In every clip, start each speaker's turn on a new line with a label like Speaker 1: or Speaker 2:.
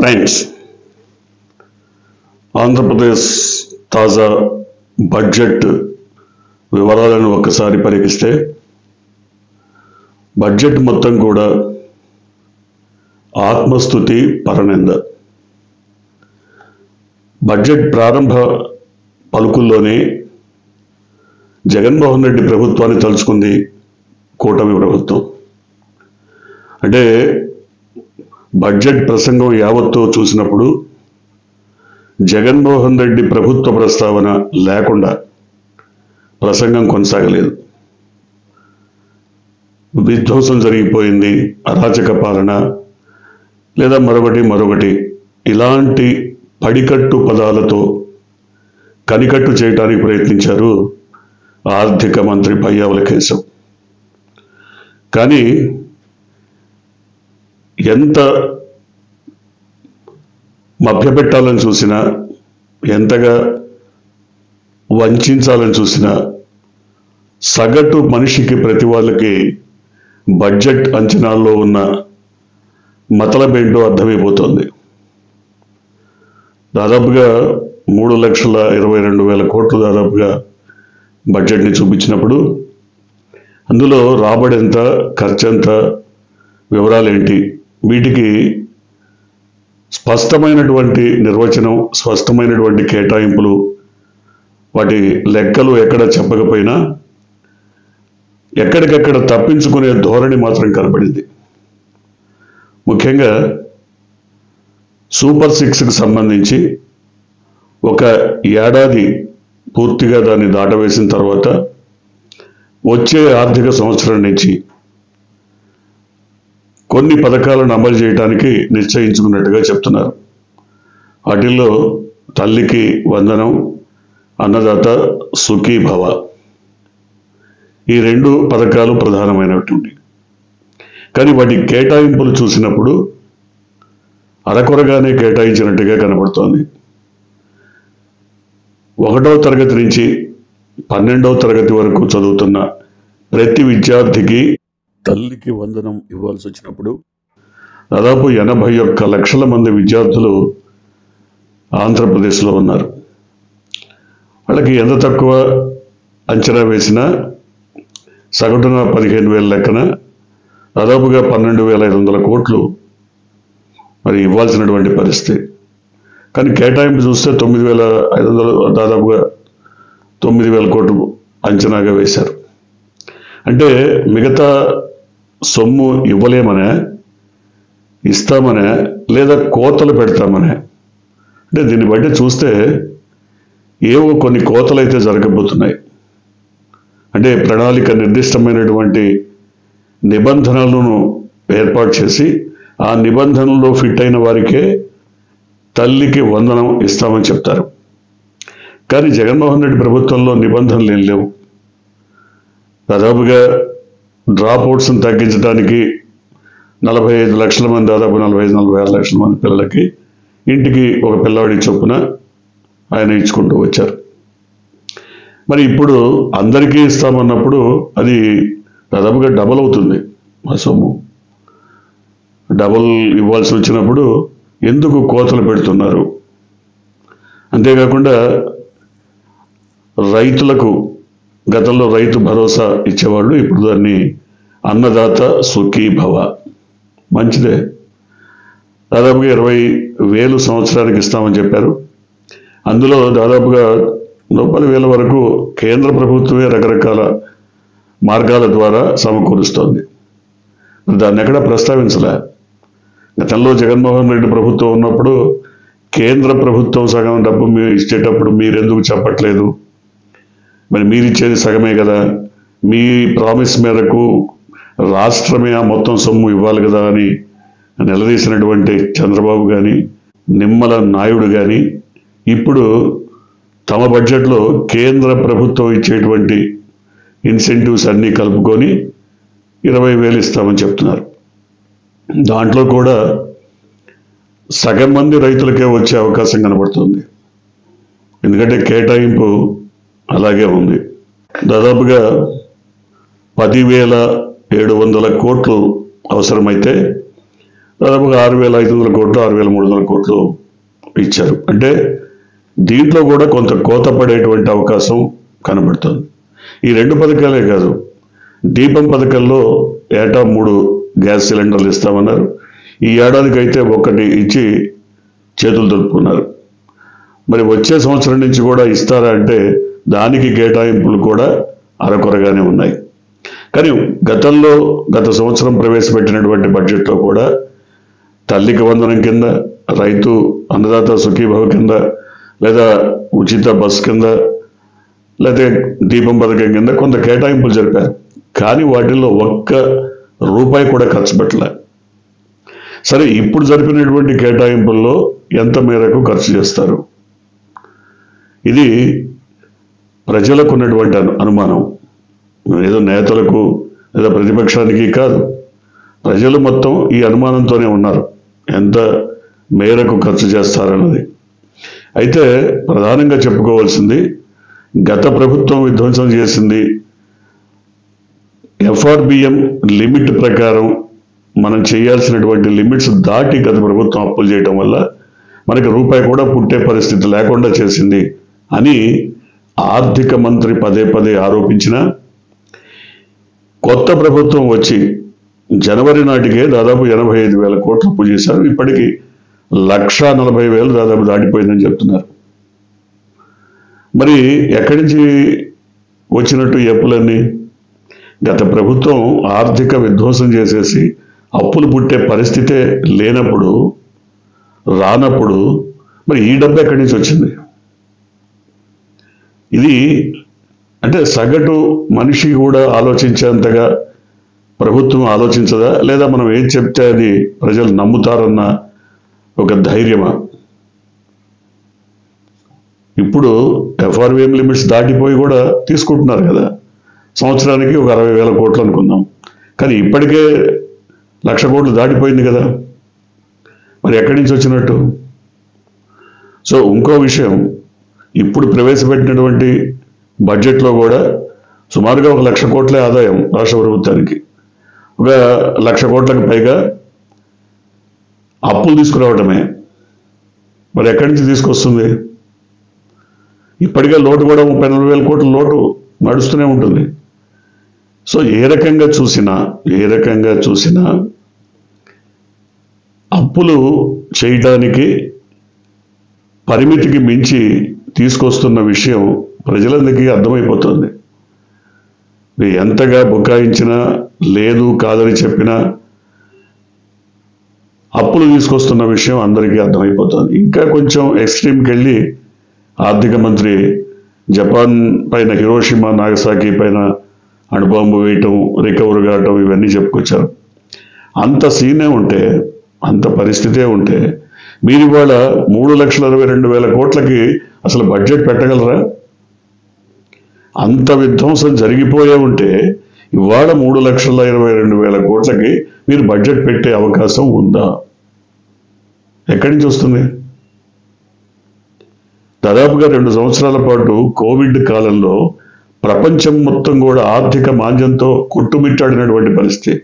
Speaker 1: Friends, Andhra Pradesh తాజా budget వివరాలను ఒక్కసారి పరికిస్తే బడ్జెట్ మొత్తం కూడా ఆత్మస్తుతి పరనింద. బడ్జెట్ ప్రారంభ పలుకుల్లోనే జగన్మోహన్ రెడ్డి ప్రభుత్వాన్ని తలుచుకుంది కూటమి ప్రభుత్వం. అంటే బడ్జెట్ ప్రసంగం యావత్తు చూసినప్పుడు జగన్మోహన్ రెడ్డి ప్రభుత్వ ప్రస్తావన లేకుండా ప్రసంగం కొనసాగలేదు. విధ్వంసం జరిగిపోయింది, అరాచక పాలన లేదా మరొకటి ఇలాంటి పడికట్టు పదాలతో కనికట్టు చేయడానికి ప్రయత్నించారు ఆర్థిక మంత్రి పయ్యావుల కేశవ్. కానీ ఎంత మభ్యపెట్టాలని చూసినా, ఎంతగా వంచాలని చూసినా సగటు మనిషికి, ప్రతి వాళ్ళకి బడ్జెట్ అంచనాల్లో ఉన్న మతలబేంటో అర్థమైపోతుంది. దాదాపుగా 3,22,000 కోట్లు దాదాపుగా బడ్జెట్ని చూపించినప్పుడు అందులో రాబడి ఎంత, ఖర్చు ఎంత, వివరాలేంటి, వీటికి స్పష్టమైనటువంటి నిర్వచనం, స్పష్టమైనటువంటి కేటాయింపులు, వాటి లెక్కలు ఎక్కడ చెప్పకపోయినా ఎక్కడికెక్కడ తప్పించుకునే ధోరణి మాత్రం కనబడింది. ముఖ్యంగా సూపర్ 6కి సంబంధించి ఒక ఏడాది పూర్తిగా దాన్ని దాటవేసిన తర్వాత వచ్చే ఆర్థిక సంవత్సరం నుంచి కొన్ని పథకాలను అమలు చేయడానికి నిశ్చయించుకున్నట్టుగా చెప్తున్నారు. వాటిల్లో తల్లికి వందనం, అన్నదాత సుఖీ భవ, ఈ 2 పథకాలు ప్రధానమైనటువంటి. కానీ వాటి కేటాయింపులు చూసినప్పుడు అరకొరగానే కేటాయించినట్టుగా కనబడుతోంది. 1వ తరగతి నుంచి 12వ తరగతి వరకు చదువుతున్న ప్రతి విద్యార్థికి తల్లికి వందనం ఇవ్వాల్సి వచ్చినప్పుడు దాదాపు 81 లక్షల మంది విద్యార్థులు ఆంధ్రప్రదేశ్లో ఉన్నారు. వాళ్ళకి ఎంత తక్కువ అంచనా వేసినా సగటున 15,000 లెక్కన దాదాపుగా 12,500 కోట్లు మరి ఇవ్వాల్సినటువంటి పరిస్థితి. కానీ కేటాయింపు చూస్తే 9,500, దాదాపుగా 9,000 కోట్లు అంచనాగా వేశారు. అంటే మిగతా సొమ్ము ఇవ్వలేమనే, ఇస్తామనే, లేదా కోతలు పెడతామనే. అంటే దీన్ని బట్టి చూస్తే ఏవో కొన్ని కోతలు అయితే జరగబోతున్నాయి. అంటే ప్రణాళిక నిర్దిష్టమైనటువంటి నిబంధనలను ఏర్పాటు చేసి ఆ నిబంధనల్లో ఫిట్ అయిన వారికే తల్లికి వందనం ఇస్తామని చెప్తారు. కానీ జగన్మోహన్ రెడ్డి ప్రభుత్వంలో నిబంధనలు ఏం లేవు. దాదాపుగా డ్రాప్అవుట్స్ని తగ్గించడానికి 45 లక్షల మంది, దాదాపు 45-46 లక్షల మంది పిల్లలకి ఇంటికి ఒక పిల్లవాడి చొప్పున ఆయన ఇచ్చుకుంటూ వచ్చారు. మరి ఇప్పుడు అందరికీ ఇస్తామన్నప్పుడు అది దాదాపుగా డబల్ అవుతుంది. ఆ సొమ్ము డబల్ ఇవ్వాల్సి వచ్చినప్పుడు ఎందుకు కోతలు పెడుతున్నారు? అంతేకాకుండా రైతులకు గతంలో రైతు భరోసా ఇచ్చేవాళ్ళు, ఇప్పుడు దాన్ని అన్నదాత సుఖీ భవ, మంచిదే. దాదాపుగా 20,000 సంవత్సరానికి ఇస్తామని చెప్పారు. అందులో దాదాపుగా 40,000 వరకు కేంద్ర ప్రభుత్వమే రకరకాల మార్గాల ద్వారా సమకూరుస్తోంది. దాన్ని ఎక్కడ ప్రస్తావించలే. గతంలో జగన్మోహన్ రెడ్డి ప్రభుత్వం ఉన్నప్పుడు కేంద్ర ప్రభుత్వం సగం డబ్బు ఇచ్చేటప్పుడు మీరెందుకు చెప్పట్లేదు? మరి మీరిచ్చేది సగమే కదా, మీ ప్రామిస్ మేరకు రాష్ట్రమే ఆ మొత్తం సొమ్ము ఇవ్వాలి కదా అని నిలదీసినటువంటి చంద్రబాబు కానీ, నిమ్మల నాయుడు కానీ ఇప్పుడు తమ బడ్జెట్లో కేంద్ర ప్రభుత్వం ఇచ్చేటువంటి ఇన్సెంటివ్స్ అన్నీ కలుపుకొని 20,000 ఇస్తామని చెప్తున్నారు. దాంట్లో కూడా సగం మంది రైతులకే వచ్చే అవకాశం కనబడుతుంది. ఎందుకంటే కేటాయింపు అలాగే ఉంది. దాదాపుగా 10,700 కోట్లు అవసరమైతే దాదాపుగా 6,500 కోట్లు 6,300 కోట్లు ఇచ్చారు. అంటే దీంట్లో కూడా కొంత కోత పడేటువంటి అవకాశం కనబడుతుంది. ఈ 2 పథకాలే కాదు, దీపం పథకంలో ఏటా 3 గ్యాస్ సిలిండర్లు ఇస్తామన్నారు. ఈ ఏడాదికైతే 1 ఇచ్చి చేతులు దులుపుకున్నారు. మరి వచ్చే సంవత్సరం నుంచి కూడా ఇస్తారా అంటే దానికి కేటాయింపులు కూడా అరకొరగానే ఉన్నాయి. కానీ గత సంవత్సరం ప్రవేశపెట్టినటువంటి బడ్జెట్లో కూడా తల్లికి వందనం కింద, రైతు అన్నదాత సుఖీభవ కింద, లేదా ఉచిత బస్ కింద, లేదా దీపం పథకం కింద కొంత కేటాయింపులు జరిపారు. కానీ వాటిల్లో 1 రూపాయి కూడా ఖర్చు పెట్టలే. సరే, ఇప్పుడు జరిపినటువంటి కేటాయింపుల్లో ఎంత మేరకు ఖర్చు చేస్తారు? ఇది ప్రజలకు ఉన్నటువంటి అనుమానం. ఏదో నేతలకు లేదా ప్రతిపక్షానికి కాదు, ప్రజలు మొత్తం ఈ అనుమానంతోనే ఉన్నారు, ఎంత మేరకు ఖర్చు చేస్తారన్నది. అయితే ప్రధానంగా చెప్పుకోవాల్సింది, గత ప్రభుత్వం విధ్వంసం చేసింది FRBM లిమిట్ ప్రకారం మనం చేయాల్సినటువంటి లిమిట్స్ దాటి గత ప్రభుత్వం అప్పులు చేయడం వల్ల మనకి రూపాయి కూడా పుట్టే పరిస్థితి లేకుండా చేసింది అని ఆర్థిక మంత్రి పదే పదే ఆరోపించిన కొత్త ప్రభుత్వం వచ్చి జనవరి నాటికే దాదాపు 85,000 కోట్లు అప్పు చేశారు. ఇప్పటికీ 1,40,000 దాదాపు దాటిపోయిందని చెప్తున్నారు. మరి ఎక్కడి నుంచి వచ్చినట్టు ఈ అప్పులన్నీ? గత ప్రభుత్వం ఆర్థిక విధ్వంసం చేసేసి అప్పులు పుట్టే పరిస్థితే లేనప్పుడు, రానప్పుడు మరి ఈ డబ్బు ఎక్కడి నుంచి వచ్చింది? ఇది అంటే సగటు మనిషి కూడా ఆలోచించేంతగా ప్రభుత్వం ఆలోచించదా, లేదా మనం ఏం చెప్తే అది ప్రజలు నమ్ముతారన్న ఒక ధైర్యమా? ఇప్పుడు FRBM లిమిట్స్ దాటిపోయి కూడా తీసుకుంటున్నారు కదా, సంవత్సరానికి ఒక 60,000 కోట్లు అనుకుందాం. కానీ ఇప్పటికే 1,00,000 కోట్లు దాటిపోయింది కదా, మరి ఎక్కడి నుంచి వచ్చినట్టు? సో ఇంకో విషయం, ఇప్పుడు ప్రవేశపెట్టినటువంటి బడ్జెట్లో కూడా సుమారుగా 1,00,000 కోట్లే ఆదాయం రాష్ట్ర ప్రభుత్వానికి. ఒక 1,00,000 కోట్లకు పైగా అప్పులు తీసుకురావటమే. మరి ఎక్కడి నుంచి తీసుకొస్తుంది? ఇప్పటికే లోటు కూడా 34,000 కోట్ల లోటు నడుస్తూనే ఉంటుంది. సో ఏ రకంగా చూసినా అప్పులు చేయడానికి పరిమితికి మించి తీసుకొస్తున్న విషయం ప్రజలందరికీ అర్థమైపోతుంది. ఎంతగా బుకాయించినా, లేదు కాదని చెప్పినా అప్పులు తీసుకొస్తున్న విషయం అందరికీ అర్థమైపోతుంది. ఇంకా కొంచెం ఎక్స్ట్రీమ్కి వెళ్ళి ఆర్థిక మంత్రి జపాన్ పైన, హిరోషిమా నాగసాకి పైన అణుబాంబు వేయటం, రికవర్ కావటం, ఇవన్నీ చెప్పుకొచ్చారు. అంత సీనే ఉంటే, అంత పరిస్థితే ఉంటే మీరు ఇవాళ 3,62,000 కోట్లకి అసలు బడ్జెట్ పెట్టగలరా? అంత విధ్వంసం జరిగిపోయే ఉంటే ఇవాళ 3,22,000 కోట్లకి మీరు బడ్జెట్ పెట్టే అవకాశం ఉందా? ఎక్కడి నుంచి వస్తుంది? దాదాపుగా 2 సంవత్సరాల పాటు కోవిడ్ కాలంలో ప్రపంచం మొత్తం కూడా ఆర్థిక మాంద్యంతో కొట్టుమిట్టాడినటువంటి పరిస్థితి.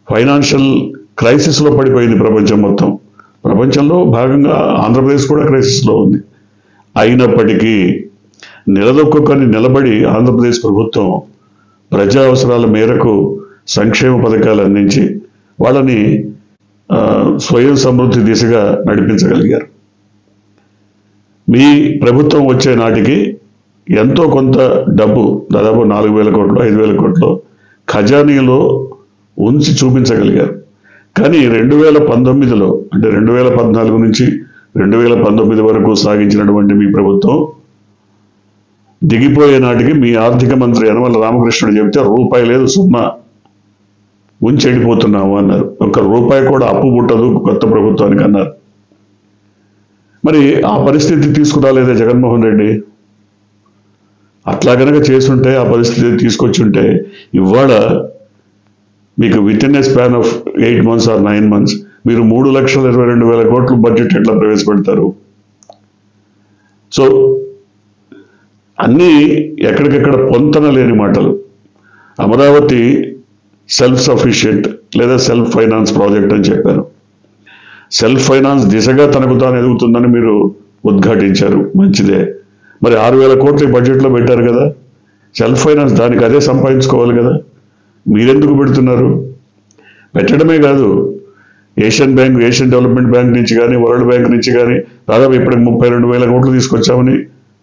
Speaker 1: ఫైనాన్షియల్ క్రైసిస్లో పడిపోయింది ప్రపంచం మొత్తం. ప్రపంచంలో భాగంగా ఆంధ్రప్రదేశ్ కూడా క్రైసిస్లో ఉంది. అయినప్పటికీ నిలదొక్కుని నిలబడి ఆంధ్రప్రదేశ్ ప్రభుత్వం ప్రజా అవసరాల మేరకు సంక్షేమ పథకాలు అందించి వాళ్ళని స్వయం సమృద్ధి దిశగా నడిపించగలిగారు. మీ ప్రభుత్వం వచ్చే నాటికి ఎంతో కొంత డబ్బు, దాదాపు 4,000 కోట్లు 5,000 కోట్లు ఖజానీలో ఉంచి చూపించగలిగారు. కానీ 2019లో, అంటే 2014 నుంచి 2019 వరకు సాగించినటువంటి మీ ప్రభుత్వం దిగిపోయే నాటికి మీ ఆర్థిక మంత్రి యనమల రామకృష్ణుడు చెబితే రూపాయి లేదు, సున్నా ఉంచి వెళ్ళిపోతున్నాము అన్నారు. 1 రూపాయి కూడా అప్పు పుట్టదు కొత్త ప్రభుత్వానికి అన్నారు. మరి ఆ పరిస్థితి తీసుకురాలేదే జగన్మోహన్ రెడ్డి? అట్లా కనుక చేసుంటే, ఆ పరిస్థితి తీసుకొచ్చి ఉంటే ఇవాళ మీకు within a span of 8 months or 9 months మీరు 3,22,000 కోట్లు బడ్జెట్ ఎట్లా ప్రవేశపెడతారు? సో అన్నీ ఎక్కడికెక్కడ పొంతన లేని మాటలు. అమరావతి సెల్ఫ్ సఫిషియెంట్ లేదా సెల్ఫ్ ఫైనాన్స్ ప్రాజెక్ట్ అని చెప్పారు. సెల్ఫ్ ఫైనాన్స్ దిశగా తనకు తాను ఎదుగుతుందని మీరు ఉద్ఘాటించారు, మంచిదే. మరి 6,000 కోట్లు బడ్జెట్లో పెట్టారు కదా, సెల్ఫ్ ఫైనాన్స్ దానికి అదే సంపాదించుకోవాలి కదా, మీరెందుకు పెడుతున్నారు? పెట్టడమే కాదు, ఏషియన్ డెవలప్మెంట్ బ్యాంక్ నుంచి కానీ వరల్డ్ బ్యాంక్ నుంచి కానీ దాదాపు ఇప్పటికి 32,000 కోట్లు తీసుకొచ్చామని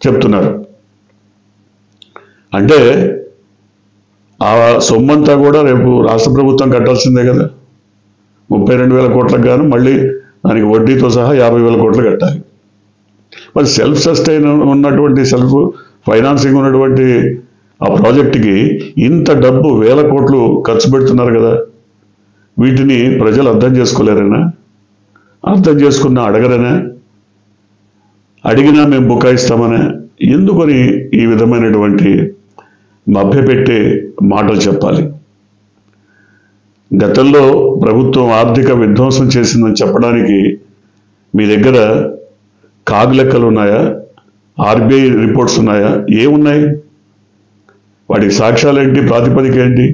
Speaker 1: చెప్తున్నారు. అంటే ఆ సొమ్మంతా కూడా రేపు రాష్ట్ర ప్రభుత్వం కట్టాల్సిందే కదా. 32,000 కోట్లకు గాను మళ్ళీ దానికి వడ్డీతో సహా 50,000 కోట్లు కట్టాలి. మరి సెల్ఫ్ సస్టైన్ ఉన్నటువంటి సెల్ఫ్ ఫైనాన్సింగ్ ఉన్నటువంటి ఆ ప్రాజెక్టుకి ఇంత డబ్బు 1,000 కోట్లు ఖర్చు పెడుతున్నారు కదా. వీటిని ప్రజలు అర్థం చేసుకోలేరనా? అర్థం చేసుకున్నా అడగరనా? అడిగినా మేము బుకాయిస్తామనే? ఎందుకని ఈ విధమైనటువంటి మభ్యపెట్టే మాటలు చెప్పాలి? గతంలో ప్రభుత్వం ఆర్థిక విధ్వంసం చేసిందని చెప్పడానికి మీ దగ్గర కాగ్ లెక్కలు ఉన్నాయా? ఆర్బీఐ రిపోర్ట్స్ ఉన్నాయా? ఏమున్నాయి? వాటికి సాక్ష్యాలు ఏంటి? ప్రాతిపదిక ఏంటి?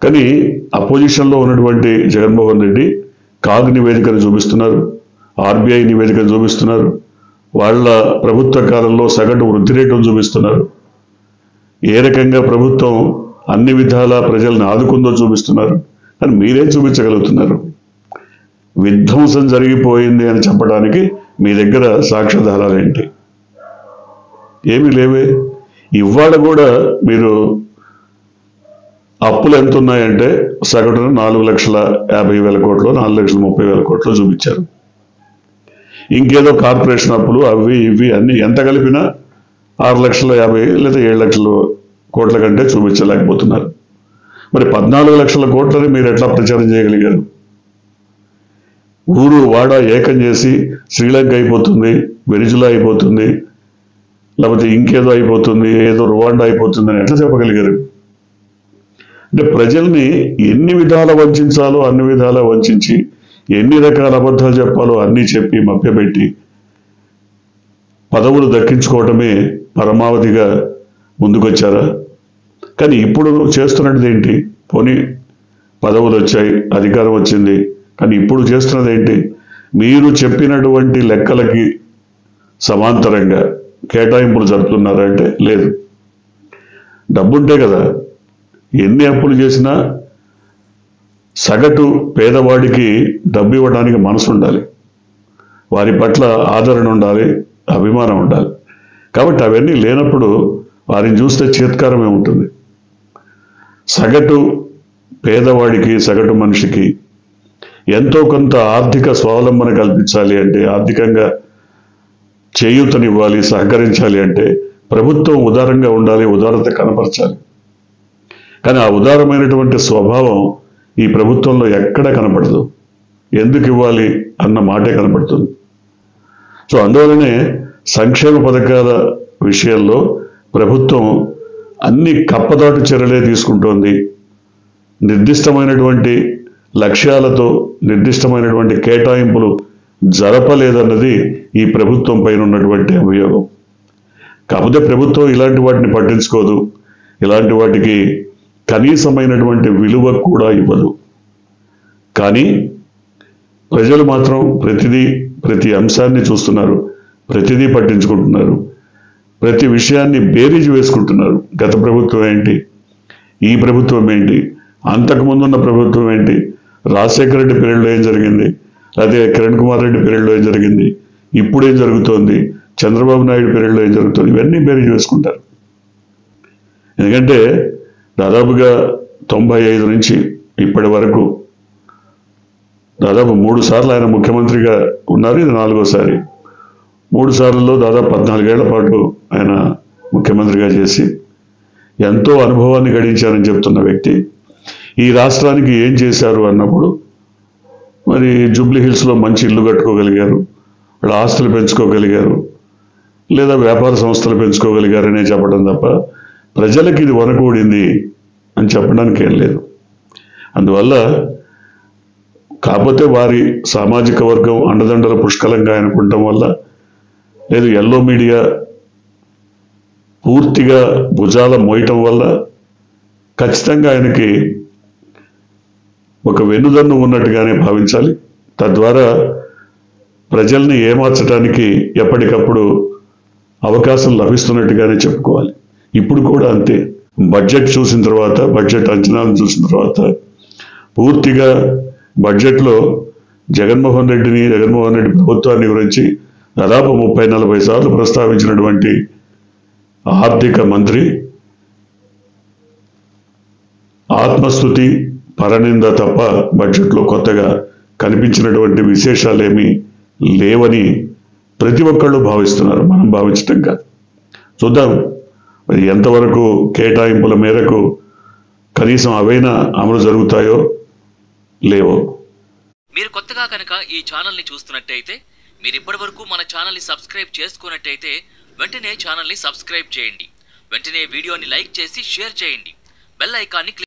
Speaker 1: కానీ అపోజిషన్లో ఉన్నటువంటి జగన్మోహన్ రెడ్డి కాగ్ నివేదికను చూపిస్తున్నారు, ఆర్బీఐ నివేదికను చూపిస్తున్నారు, వాళ్ళ ప్రభుత్వ కాలంలో సగటు వృద్ధి రేటును చూపిస్తున్నారు, ఏ రకంగా ప్రభుత్వం అన్ని విధాలా ప్రజలను ఆదుకుందో చూపిస్తున్నారు. కానీ మీరేం చూపించగలుగుతున్నారు? విధ్వంసం జరిగిపోయింది అని చెప్పడానికి మీ దగ్గర సాక్ష్యాధారాలు ఏంటి? ఏమీ లేవే. ఇవాళ కూడా మీరు అప్పులు ఎంత ఉన్నాయంటే సగటున 4,50,000 కోట్లు, 4,30,000 కోట్లు చూపించారు. ఇంకేదో కార్పొరేషన్ అప్పులు అవి ఇవి అన్ని ఎంత కలిపినా 6,50,000 లేదా 7,00,000 కోట్ల కంటే చూపించలేకపోతున్నారు. మరి 14 లక్షల కోట్లని మీరు ఎట్లా ప్రచారం చేయగలిగారు? ఊరు వాడ ఏకం చేసి శ్రీలంక అయిపోతుంది, వెనిజులా అయిపోతుంది, లేకపోతే ఇంకేదో అయిపోతుంది, ఏదో రువాండా అయిపోతుంది అని ఎట్లా చెప్పగలిగారు? అంటే ప్రజల్ని ఎన్ని విధాల వంచాలో అన్ని విధాలా వంచి, ఎన్ని రకాల అబద్ధాలు చెప్పాలో అన్నీ చెప్పి మభ్యపెట్టి పదవులు దక్కించుకోవటమే పరమావధిగా ముందుకొచ్చారా? కానీ ఇప్పుడు చేస్తున్నది ఏంటి? పోనీ పదవులు వచ్చాయి, అధికారం వచ్చింది, కానీ ఇప్పుడు చేస్తున్నది ఏంటి? మీరు చెప్పినటువంటి లెక్కలకి సమాంతరంగా కేటాయింపులు జరుపుతున్నారా అంటే లేదు. డబ్బుంటే కదా. ఎన్ని అప్పులు చేసినా సగటు పేదవాడికి డబ్బు ఇవ్వడానికి మనసు ఉండాలి, వారి పట్ల ఆదరణ ఉండాలి, అభిమానం ఉండాలి. కాబట్టి అవన్నీ లేనప్పుడు వారిని చూస్తే చేత్కారమే ఉంటుంది. సగటు పేదవాడికి, సగటు మనిషికి ఎంతో కొంత ఆర్థిక స్వావలంబన కల్పించాలి అంటే, ఆర్థికంగా చేయూతనివ్వాలి, సహకరించాలి అంటే ప్రభుత్వం ఉదారంగా ఉండాలి, ఉదారత కనపరచాలి. కానీ ఆ ఉదారమైనటువంటి స్వభావం ఈ ప్రభుత్వంలో ఎక్కడ కనపడదు. ఎందుకు ఇవ్వాలి అన్న మాటే కనపడుతుంది. సో అందువలనే సంక్షేమ పథకాల విషయంలో ప్రభుత్వం అన్ని కప్పదాటు చర్యలే తీసుకుంటోంది. నిర్దిష్టమైనటువంటి లక్ష్యాలతో నిర్దిష్టమైనటువంటి కేటాయింపులు జరపలేదన్నది ఈ ప్రభుత్వం పైన ఉన్నటువంటి అభియోగం. కాకపోతే ప్రభుత్వం ఇలాంటి వాటిని పట్టించుకోదు, ఇలాంటి వాటికి కనీసమైనటువంటి విలువ కూడా ఇవ్వదు. కానీ ప్రజలు మాత్రం ప్రతి అంశాన్ని చూస్తున్నారు, ప్రతిదీ పట్టించుకుంటున్నారు, ప్రతి విషయాన్ని బేరీజు వేసుకుంటున్నారు. గత ప్రభుత్వం ఏంటి, ఈ ప్రభుత్వం ఏంటి, అంతకుముందున్న ప్రభుత్వం ఏంటి, రాజశేఖర రెడ్డి పీరియడ్లో ఏం జరిగింది, అదే కిరణ్ కుమార్ రెడ్డి పీరియడ్లో ఏం జరిగింది, ఇప్పుడేం జరుగుతోంది, చంద్రబాబు నాయుడు పీరియడ్లో ఏం జరుగుతుంది, ఇవన్నీ బేరీజు వేసుకుంటారు. ఎందుకంటే దాదాపుగా 95 నుంచి ఇప్పటి వరకు దాదాపు 3 సార్లు ఆయన ముఖ్యమంత్రిగా ఉన్నారు. ఇది 4వసారి. 3 సార్లలో దాదాపు 14 ఏళ్ల పాటు ఆయన ముఖ్యమంత్రిగా చేసి ఎంతో అనుభవాన్ని గడించారని చెప్తున్న వ్యక్తి ఈ రాష్ట్రానికి ఏం చేశారు అన్నప్పుడు, మరి జూబ్లీ హిల్స్లో మంచి ఇల్లు కట్టుకోగలిగారు, వాళ్ళ ఆస్తులు పెంచుకోగలిగారు, లేదా వ్యాపార సంస్థలు పెంచుకోగలిగారనే చెప్పడం తప్ప ప్రజలకి ఇది వనకూడింది అని చెప్పడానికి ఏం లేదు. అందువల్ల కాకపోతే వారి సామాజిక వర్గం అండదండల పుష్కలంగా అనుకుంటాం వల్ల, లేదు ఎల్లో మీడియా పూర్తిగా భుజాల మోయటం వల్ల ఖచ్చితంగా ఆయనకి ఒక వెన్నుదన్ను ఉన్నట్టుగానే భావించాలి. తద్వారా ప్రజల్ని ఏమార్చడానికి ఎప్పటికప్పుడు అవకాశం లభిస్తున్నట్టుగానే చెప్పుకోవాలి. ఇప్పుడు కూడా అంతే. బడ్జెట్ చూసిన తర్వాత, బడ్జెట్ అంచనాలను చూసిన తర్వాత పూర్తిగా బడ్జెట్లో జగన్మోహన్ రెడ్డి ప్రభుత్వాన్ని గురించి దాదాపు 30-40 సార్లు ప్రస్తావించినటువంటి ఆర్థిక మంత్రి ఆత్మస్తుతి, పరనింద తప్ప బడ్జెట్లో కొత్తగా కనిపించినటువంటి విశేషాలేమీ లేవని ప్రతి ఒక్కళ్ళు భావిస్తున్నారు. మనం భావించటం కాదు. చూద్దాం మరి ఎంతవరకు కేటాయింపుల మేరకు కనీసం అవైనా అమలు జరుగుతాయో లేవో.
Speaker 2: మీరు కొత్తగా కనుక ఈ ఛానల్ని చూస్తున్నట్టయితే, మీరు ఇప్పటివరకు మన ఛానల్ని సబ్స్క్రైబ్ చేసుకున్నట్టయితే వెంటనే ఛానల్ని సబ్స్క్రైబ్ చేయండి. వెంటనే వీడియోని లైక్ చేసి షేర్ చేయండి. బెల్ ఐకాన్ని